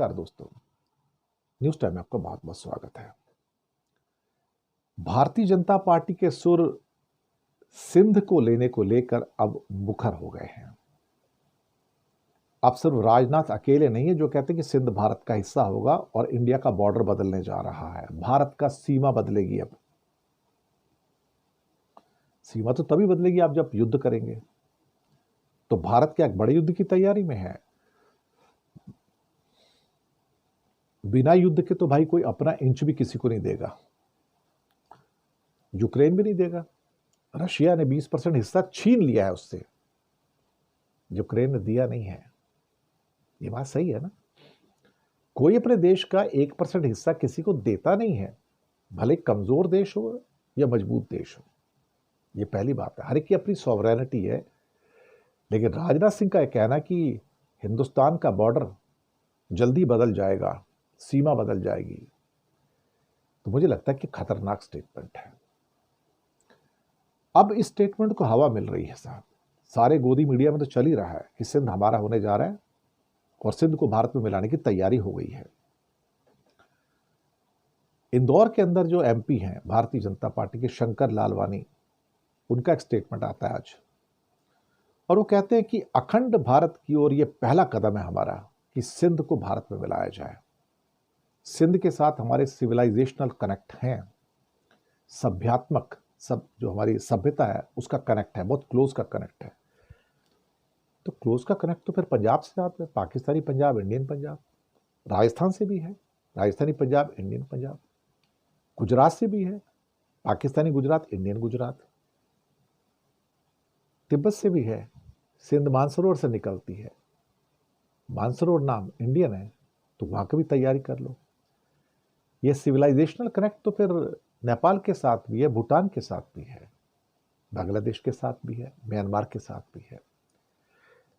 नमस्कार दोस्तों, news time में आपका बहुत बहुत स्वागत है। भारतीय जनता पार्टी के सुर सिंध को लेने को लेकर अब मुखर हो गए हैं। अब सिर्फ राजनाथ अकेले नहीं है जो कहते हैं कि सिंध भारत का हिस्सा होगा और इंडिया का बॉर्डर बदलने जा रहा है। भारत का सीमा बदलेगी। अब सीमा तो तभी बदलेगी आप जब युद्ध करेंगे। तो भारत क्या एक बड़े युद्ध की तैयारी में है? बिना युद्ध के तो भाई कोई अपना इंच भी किसी को नहीं देगा। यूक्रेन भी नहीं देगा। रशिया ने 20% हिस्सा छीन लिया है उससे, यूक्रेन ने दिया नहीं है। ये बात सही है ना? कोई अपने देश का 1% हिस्सा किसी को देता नहीं है, भले कमजोर देश हो या मजबूत देश हो। ये पहली बात है। हर एक की अपनी सॉवरेनिटी है। लेकिन राजनाथ सिंह का यह कहना कि हिंदुस्तान का बॉर्डर जल्दी बदल जाएगा, सीमा बदल जाएगी, तो मुझे लगता है कि खतरनाक स्टेटमेंट है। अब इस स्टेटमेंट को हवा मिल रही है साहब। सारे गोदी मीडिया में तो चल ही रहा है कि सिंध हमारा होने जा रहा है और सिंध को भारत में मिलाने की तैयारी हो गई है। इंदौर के अंदर जो एमपी हैं भारतीय जनता पार्टी के, शंकर लालवानी, उनका एक स्टेटमेंट आता है आज और वो कहते हैं कि अखंड भारत की ओर ये पहला कदम है हमारा कि सिंध को भारत में मिलाया जाए। सिंध के साथ हमारे सिविलाइजेशनल कनेक्ट हैं, सभ्यात्मक सब जो हमारी सभ्यता है उसका कनेक्ट है, बहुत क्लोज का कनेक्ट है। तो क्लोज का कनेक्ट तो फिर पंजाब से आता है, पाकिस्तानी पंजाब, इंडियन पंजाब, राजस्थान से भी है, राजस्थानी पंजाब, इंडियन पंजाब, गुजरात से भी है, पाकिस्तानी गुजरात, इंडियन गुजरात, तिब्बत से भी है। सिंध मानसरोवर से निकलती है, मानसरोवर नाम इंडियन है, तो वहां की भी तैयारी कर लो। ये सिविलाइजेशनल कनेक्ट तो फिर नेपाल के साथ भी है, भूटान के साथ भी है, बांग्लादेश के साथ भी है, म्यांमार के साथ भी है।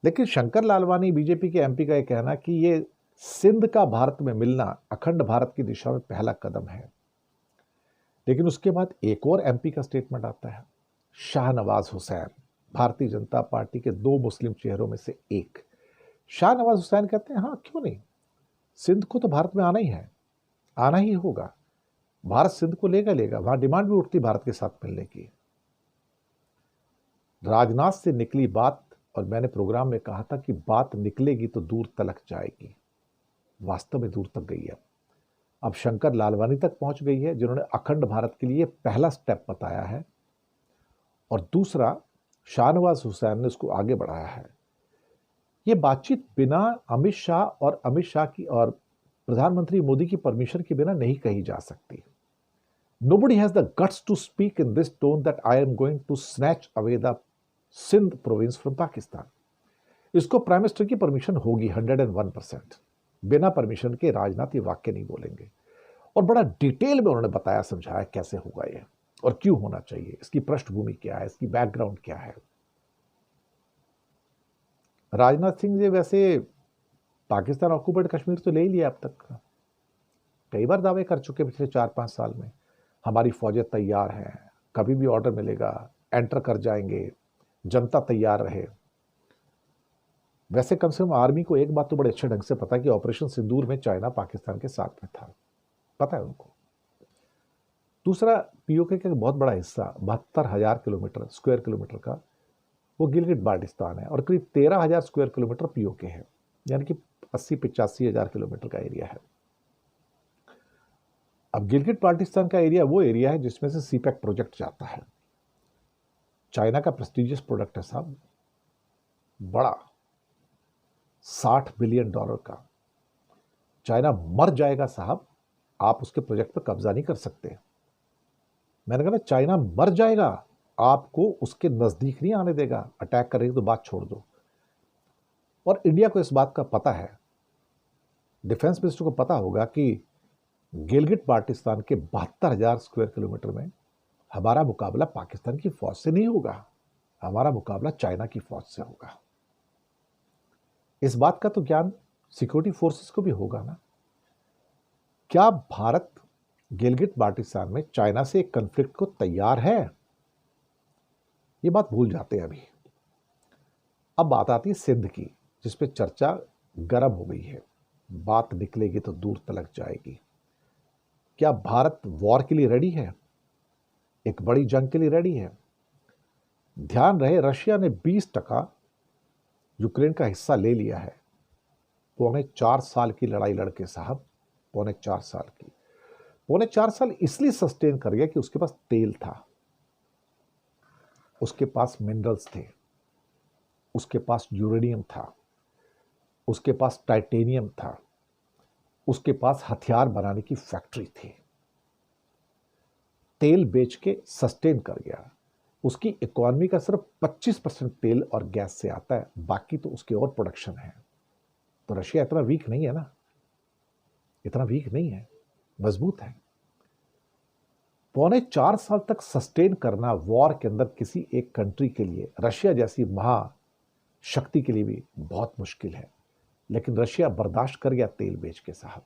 लेकिन शंकर लालवानी बीजेपी के एमपी का यह कहना कि ये सिंध का भारत में मिलना अखंड भारत की दिशा में पहला कदम है। लेकिन उसके बाद एक और एमपी का स्टेटमेंट आता है, शाहनवाज हुसैन, भारतीय जनता पार्टी के 2 मुस्लिम चेहरों में से एक। शाहनवाज हुसैन कहते हैं हाँ क्यों नहीं, सिंध को तो भारत में आना ही है, आना ही होगा। भारत सिंध को लेगा, वहां डिमांड भी उठती भारत के साथ मिलने की। राजनाथ से निकली बात, और मैंने प्रोग्राम में कहा था कि बात निकलेगी तो दूर तलक जाएगी, वास्तव में दूर तक गई है। अब शंकर लालवानी तक पहुंच गई है, जिन्होंने अखंड भारत के लिए पहला स्टेप बताया है, और दूसरा शाहनवाज हुसैन ने उसको आगे बढ़ाया है। यह बातचीत बिना अमित शाह और प्रधानमंत्री मोदी की परमिशन के बिना नहीं कही जा सकती। Nobody has the guts to speak in this tone that I am going to snatch away the Sindh province from Pakistan. इसको प्राइम मिनिस्टर की परमिशन होगी 101%। बिना परमिशन के राजनाथ ये वाक्य नहीं बोलेंगे। और बड़ा डिटेल में उन्होंने बताया, समझाया कैसे होगा ये और क्यों होना चाहिए, इसकी पृष्ठभूमि क्या है, इसकी बैकग्राउंड क्या है। राजनाथ सिंह जी वैसे पाकिस्तान ऑक्युपाइड कश्मीर तो ले ही लिया अब तक, कई बार दावे कर चुके पिछले 4-5 साल में, हमारी फौजें तैयार हैं, कभी भी ऑर्डर मिलेगा एंटर कर जाएंगे, जनता तैयार रहे। वैसे कम से कम आर्मी को एक बात तो बड़े अच्छे ढंग से पता है कि ऑपरेशन सिंदूर में चाइना पाकिस्तान के साथ में था, पता है उनको। दूसरा, पीओके का बहुत बड़ा हिस्सा 72,000 स्क्वायर किलोमीटर का वो गिलगिट बाल्टिस्तान है, और करीब 13,000 स्क्वायर किलोमीटर पीओके है, यानी कि 80-85 हजार किलोमीटर का एरिया है। अब गिलगिट बाल्टिस्तान का एरिया वो एरिया है जिसमें से सीपैक प्रोजेक्ट जाता है, चाइना का प्रेस्टिजियस प्रोडक्ट है साहब, बड़ा $60 बिलियन का। चाइना मर जाएगा साहब, आप उसके प्रोजेक्ट पर कब्जा नहीं कर सकते। मैंने कहा चाइना मर जाएगा, आपको उसके नजदीक नहीं आने देगा, अटैक करेगी तो बात छोड़ दो। और इंडिया को इस बात का पता है, डिफेंस मिनिस्टर को पता होगा कि गिलगिट बाल्टिस्तान के 72,000 स्क्वायर किलोमीटर में हमारा मुकाबला पाकिस्तान की फौज से नहीं होगा, हमारा मुकाबला चाइना की फौज से होगा। इस बात का तो ज्ञान सिक्योरिटी फोर्सेस को भी होगा ना। क्या भारत गिलगिट बाल्टिस्तान में चाइना से एक कॉन्फ्लिक्ट को तैयार है? ये बात भूल जाते हैं अभी। अब बात आती है सिंध की, जिस पे चर्चा गर्म हो गई है। बात निकलेगी तो दूर तलक जाएगी। क्या भारत वॉर के लिए रेडी है? एक बड़ी जंग के लिए रेडी है? ध्यान रहे, रशिया ने 20% यूक्रेन का हिस्सा ले लिया है। 4.25 साल की लड़ाई लड़के साहब, 4.25 साल की। 4.25 साल इसलिए सस्टेन कर गया कि उसके पास तेल था, उसके पास मिनरल्स थे, उसके पास यूरेनियम था, उसके पास टाइटेनियम था, उसके पास हथियार बनाने की फैक्ट्री थी। तेल बेच के सस्टेन कर गया। उसकी इकोनॉमी का सिर्फ 25% तेल और गैस से आता है, बाकी तो उसके और प्रोडक्शन है। तो रशिया इतना वीक नहीं है ना, इतना वीक नहीं है, मजबूत है। 4.25 साल तक सस्टेन करना वॉर के अंदर किसी एक कंट्री के लिए, रशिया जैसी महाशक्ति के लिए भी बहुत मुश्किल है। लेकिन रशिया बर्दाश्त कर गया तेल बेच के साहब।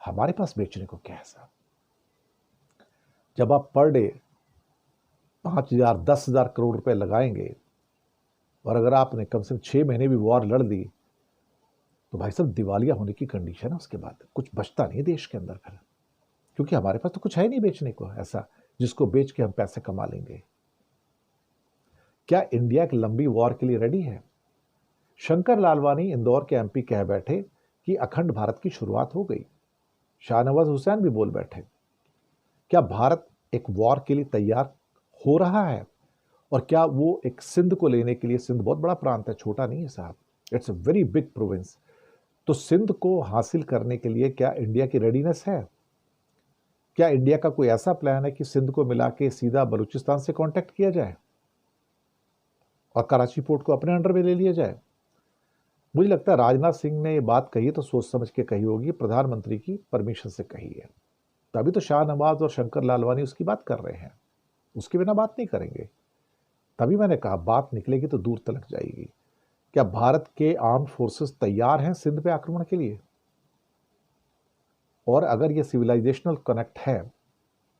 हमारे पास बेचने को क्या है साहब? जब आप पर डे 5,000 10,000 करोड़ रुपए लगाएंगे और अगर आपने कम से कम 6 महीने भी वॉर लड़ दी तो भाई साहब दिवालिया होने की कंडीशन है। उसके बाद कुछ बचता नहीं देश के अंदर फिर, क्योंकि हमारे पास तो कुछ है नहीं बेचने को ऐसा जिसको बेच के हम पैसे कमा लेंगे। क्या इंडिया एक लंबी वॉर के लिए रेडी है? शंकर लालवानी इंदौर के एमपी कह बैठे कि अखंड भारत की शुरुआत हो गई। शाहनवाज हुसैन भी बोल बैठे। क्या भारत एक वॉर के लिए तैयार हो रहा है? और क्या वो एक सिंध को लेने के लिए, सिंध बहुत बड़ा प्रांत है, छोटा नहीं है साहब, it's a very big province. तो सिंध को हासिल करने के लिए क्या इंडिया की रेडीनेस है? क्या इंडिया का कोई ऐसा प्लान है कि सिंध को मिला के सीधा बलूचिस्तान से कांटेक्ट किया जाए और कराची पोर्ट को अपने अंडर में ले लिया जाए? मुझे लगता है राजनाथ सिंह ने ये बात कही तो सोच समझ के कही होगी, प्रधानमंत्री की परमिशन से कही है। तभी तो शाहनवाज और शंकर लालवानी उसकी बात कर रहे हैं, उसके बिना बात नहीं करेंगे। तभी मैंने कहा बात निकलेगी तो दूर तलक जाएगी। क्या भारत के आर्म्ड फोर्सेस तैयार हैं सिंध पे आक्रमण के लिए? और अगर ये सिविलाइजेशनल कनेक्ट है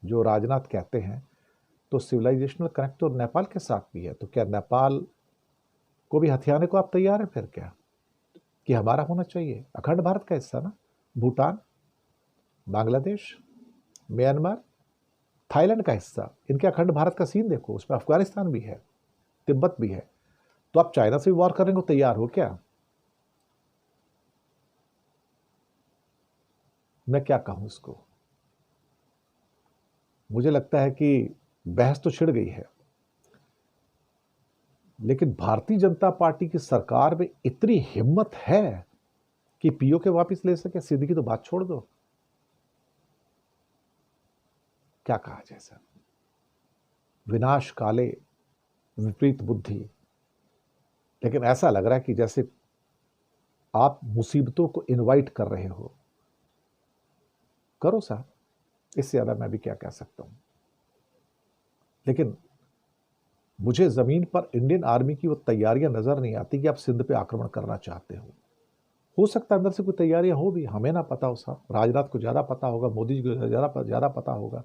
जो राजनाथ कहते हैं, तो सिविलाइजेशनल कनेक्ट तो नेपाल के साथ भी है। तो क्या नेपाल को भी हथियाने को आप तैयार हैं फिर? क्या कि हमारा होना चाहिए? अखंड भारत का हिस्सा ना, भूटान, बांग्लादेश, म्यांमार, थाईलैंड का हिस्सा, इनके अखंड भारत का सीन देखो, उसमें अफगानिस्तान भी है, तिब्बत भी है। तो आप चाइना से भी वॉर करने को तैयार हो क्या? मैं क्या कहूं इसको, मुझे लगता है कि बहस तो छिड़ गई है, लेकिन भारतीय जनता पार्टी की सरकार में इतनी हिम्मत है कि पीओके वापस ले सके? सिंध की तो बात छोड़ दो, क्या कहा जाए सर? विनाश काले विपरीत बुद्धि। लेकिन ऐसा लग रहा है कि जैसे आप मुसीबतों को इनवाइट कर रहे हो। करो साहब, इससे ज्यादा मैं भी क्या कह सकता हूं। लेकिन मुझे जमीन पर इंडियन आर्मी की वो तैयारियां नजर नहीं आती कि आप सिंध पे आक्रमण करना चाहते हो सकता है अंदर से कोई तैयारियां हो भी, हमें ना पता हो साहब, राजनाथ को ज्यादा पता होगा, मोदी जी को ज्यादा पता होगा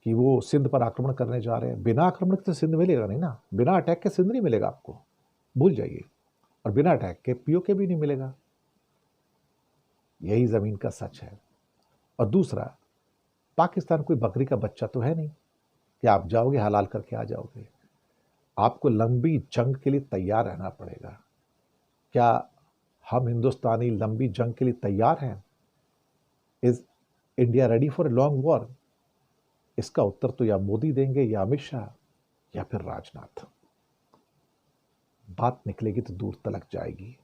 कि वो सिंध पर आक्रमण करने जा रहे हैं। बिना आक्रमण के सिंध मिलेगा नहीं ना, बिना अटैक के सिंध नहीं मिलेगा आपको, भूल जाइए। और बिना अटैक के पीओके भी नहीं मिलेगा, यही जमीन का सच है। और दूसरा, पाकिस्तान कोई बकरी का बच्चा तो है नहीं कि आप जाओगे हलाल करके आ जाओगे। आपको लंबी जंग के लिए तैयार रहना पड़ेगा। क्या हम हिंदुस्तानी लंबी जंग के लिए तैयार हैं? Is India ready for a long war? इसका उत्तर तो या मोदी देंगे, या अमित शाह, या फिर राजनाथ। बात निकलेगी तो दूर तलक जाएगी,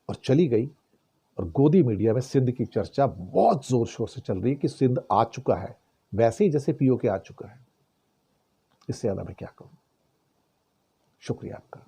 और चली गई। और गोदी मीडिया में सिंध की चर्चा बहुत जोर शोर से चल रही है कि सिंध आ चुका है, वैसे ही जैसे पीओके आ चुका है। इससे ज्यादा मैं क्या कहूं। शुक्रिया आपका।